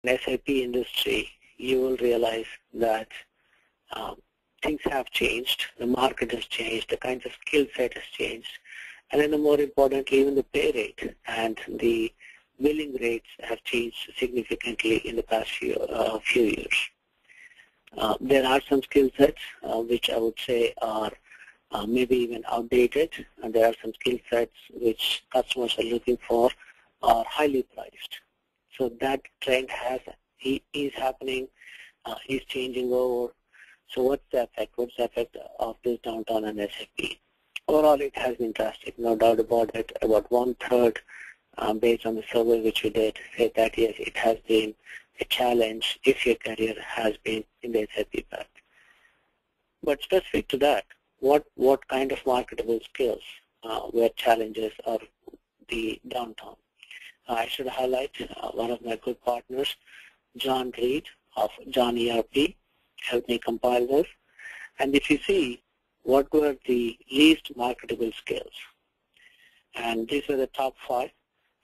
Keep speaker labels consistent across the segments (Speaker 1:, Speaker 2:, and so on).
Speaker 1: in SAP industry, you will realize that um, things have changed, the market has changed, the kinds of skill set has changed, and then more importantly, even the pay rate and the billing rates have changed significantly in the past few years. There are some skill sets which I would say are maybe even outdated, and there are some skill sets which customers are looking for are highly priced. So that trend is happening, is changing over. So what's the effect? What's the effect of this downturn on SAP? Overall, it has been drastic, no doubt about it. About 1/3, based on the survey which we did, said that yes, it has been a challenge if your career has been in the SAP path. But specific to that, what kind of marketable skills were challenges of the downturn? I should highlight one of my good partners, John Reed of John ERP, helped me compile this. And if you see, what were the least marketable skills? And these were the top 5.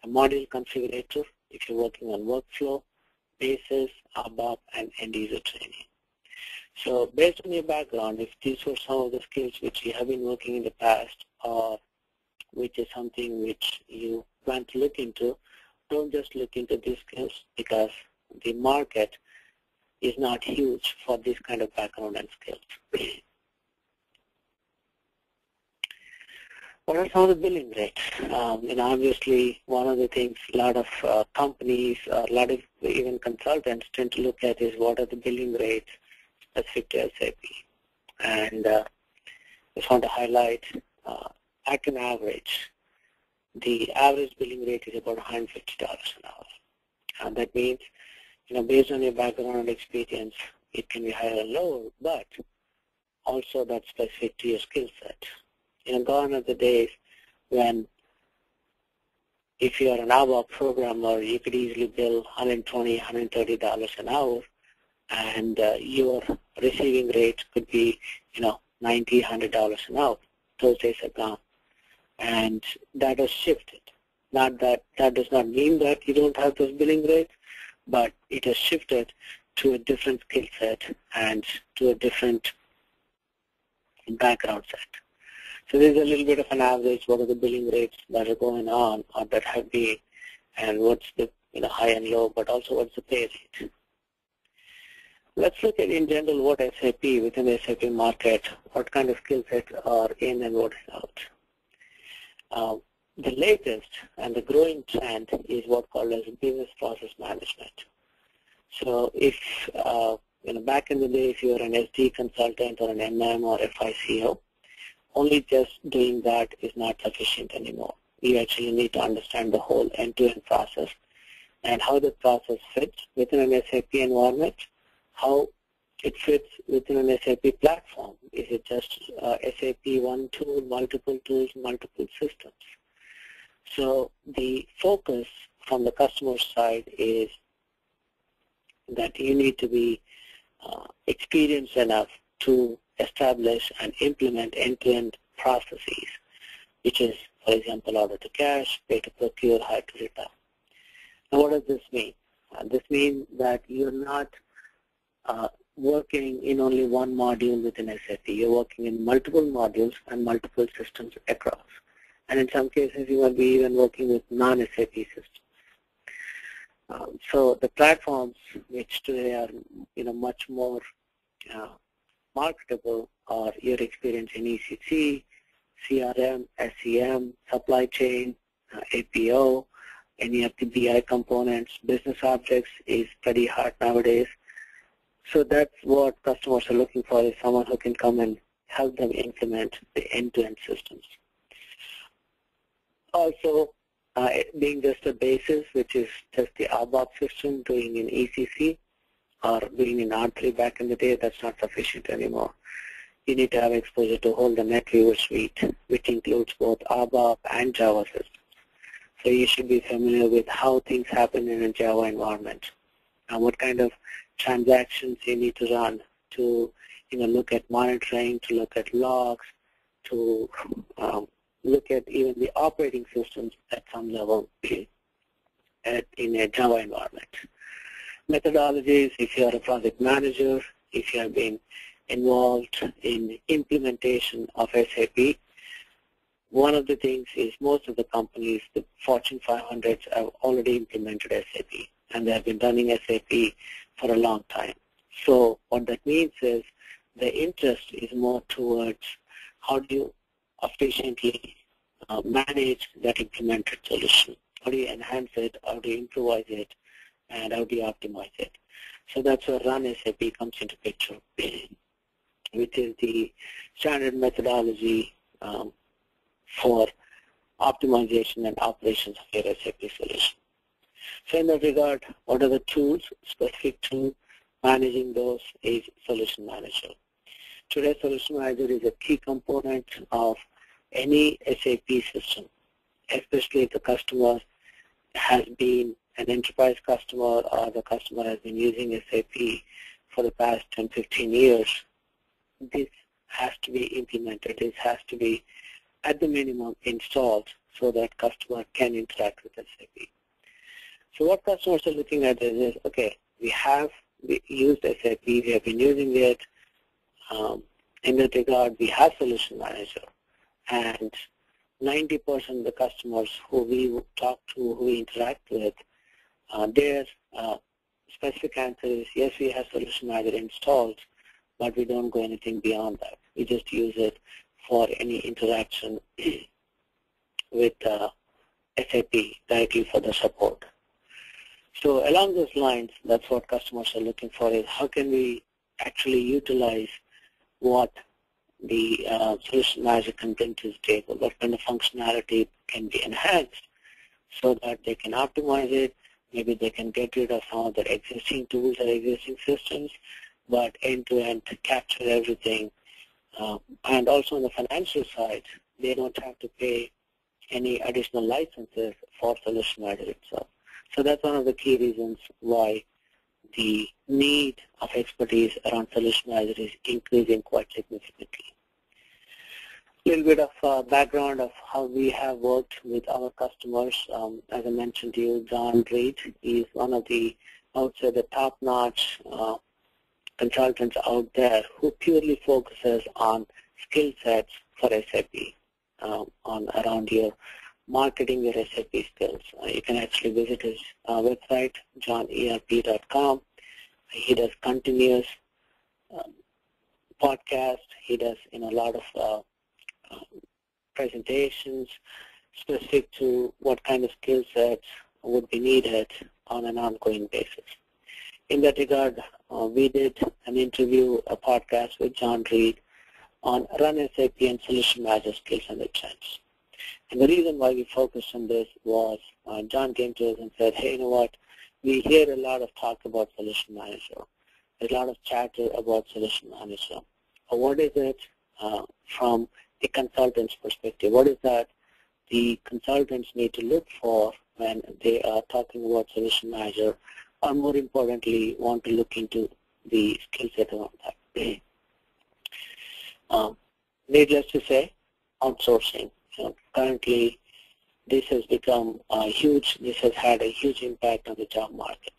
Speaker 1: A module configurator, if you're working on workflow, basis, ABAP, and end-user training. So based on your background, if these were some of the skills which you have been working in the past, or which is something which you plan to look into, don't just look into these skills, because the market is not huge for this kind of background and skills. What are some of the billing rates? Obviously, one of the things a lot of companies, a lot of even consultants tend to look at is what are the billing rates specific to SAP. And I just want to highlight, at an average, the average billing rate is about $150 an hour. And that means, based on your background and experience, it can be higher or lower, but also that's specific to your skill set. Gone are the days when if you're an ABAP programmer, you could easily bill $120, $130 an hour, and your receiving rate could be, $90, $100 an hour. Those days are gone. And that has shifted. Not that does not mean that you don't have those billing rates, but it has shifted to a different skill set and to a different background set. So there's a little bit of an average, what are the billing rates that are going on or that have been, and what's the high and low, but also what's the pay rate. Let's look at in general what SAP, within the SAP market, what kind of skill sets are in and what is out. The latest and the growing trend is what called as business process management. So if, back in the day, if you were an SD consultant or an MM or FICO, only just doing that is not sufficient anymore. You actually need to understand the whole end-to-end process and how the process fits within an SAP environment, how it fits within an SAP platform. Is it just SAP one tool, multiple tools, multiple systems? So the focus from the customer side is that you need to be experienced enough to establish and implement end-to-end processes, which is, for example, order to cash, pay to procure, hire to retire. Now, what does this mean? This means that you're not working in only one module within SAP. You're working in multiple modules and multiple systems across. And in some cases, you might be even working with non-SAP systems. So the platforms which today are, much more marketable are your experience in ECC, CRM, SCM, supply chain, APO, any of the BI components. Business objects is pretty hard nowadays. So that's what customers are looking for, is someone who can come and help them implement the end-to-end systems. Also, being just a basis, which is just the ABAP system, doing in ECC or doing in R3 back in the day, that's not sufficient anymore. You need to have exposure to whole the NetWeaver suite, which includes both ABAP and Java systems. So you should be familiar with how things happen in a Java environment and what kind of transactions you need to run to look at monitoring, to look at logs, to look at even the operating systems at some level in a Java environment. Methodologies, if you are a project manager, if you have been involved in implementation of SAP, one of the things is most of the companies, the Fortune 500s, have already implemented SAP, and they have been running SAP for a long time. So what that means is the interest is more towards how do you efficiently manage that implemented solution. How do you enhance it, how do you improvise it, and how do you optimize it? So that's where Run SAP comes into picture, which is the standard methodology for optimization and operations of your SAP solution. So in that regard, what are the tools specific to managing those is Solution Manager. Today, Solution Manager is a key component of any SAP system, especially if the customer has been an enterprise customer or the customer has been using SAP for the past 10, 15 years. This has to be implemented. This has to be, at the minimum, installed so that customer can interact with SAP. So what customers are looking at is okay, we used SAP, we have been using it. In that regard, we have Solution Manager. And 90% of the customers who we talk to, who we interact with, their specific answer is, yes, we have Solution Manager installed, but we don't go anything beyond that. We just use it for any interaction with SAP directly for the support. So along those lines, that's what customers are looking for, is how can we actually utilize what the Solution Manager can bring to the table, what kind of functionality can be enhanced so that they can optimize it. Maybe they can get rid of some of their existing tools or existing systems, but end-to-end to capture everything. And also on the financial side, they don't have to pay any additional licenses for Solution Manager itself. So that's one of the key reasons why the need of expertise around Solution Manager is increasing quite significantly. A little bit of background of how we have worked with our customers. As I mentioned to you, John Reed is one of the, I would say, the top-notch consultants out there who purely focuses on skill sets for SAP, around your marketing your SAP skills. You can actually visit his website, johnerp.com. He does continuous podcast. He does a lot of presentations specific to what kind of skill sets would be needed on an ongoing basis. In that regard, we did an interview, a podcast with John Reed on Run SAP and Solution Manager skills and the trends. And the reason why we focused on this was John came to us and said, hey, you know what, we hear a lot of talk about Solution Manager. There's a lot of chatter about Solution Manager. But what is it from a consultant's perspective? What is that the consultants need to look for when they are talking about Solution Manager, or more importantly, want to look into the skill set around that? Needless to say, outsourcing. Currently, this has become this has had a huge impact on the job market.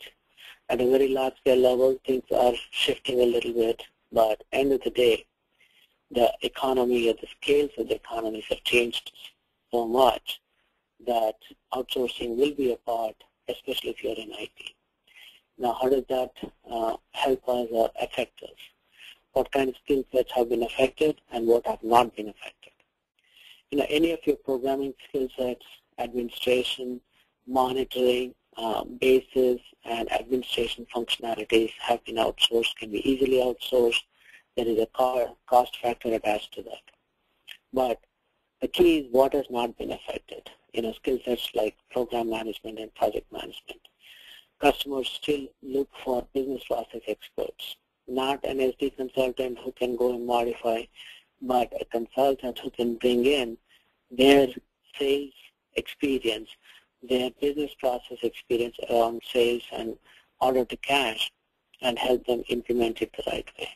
Speaker 1: At a very large scale level, things are shifting a little bit, but end of the day, the economy or the scales of the economies have changed so much that outsourcing will be a part, especially if you're in IT. Now, how does that help us or affect us? What kind of skill sets have been affected and what have not been affected? Any of your programming skill sets, administration, monitoring, basis, and administration functionalities have been outsourced, can be easily outsourced. There is a cost factor attached to that. But the key is what has not been affected. Skill sets like program management and project management. Customers still look for business process experts, not an SD consultant who can go and modify, but a consultant who can bring in their sales experience, their business process experience around sales and order to cash, and help them implement it the right way.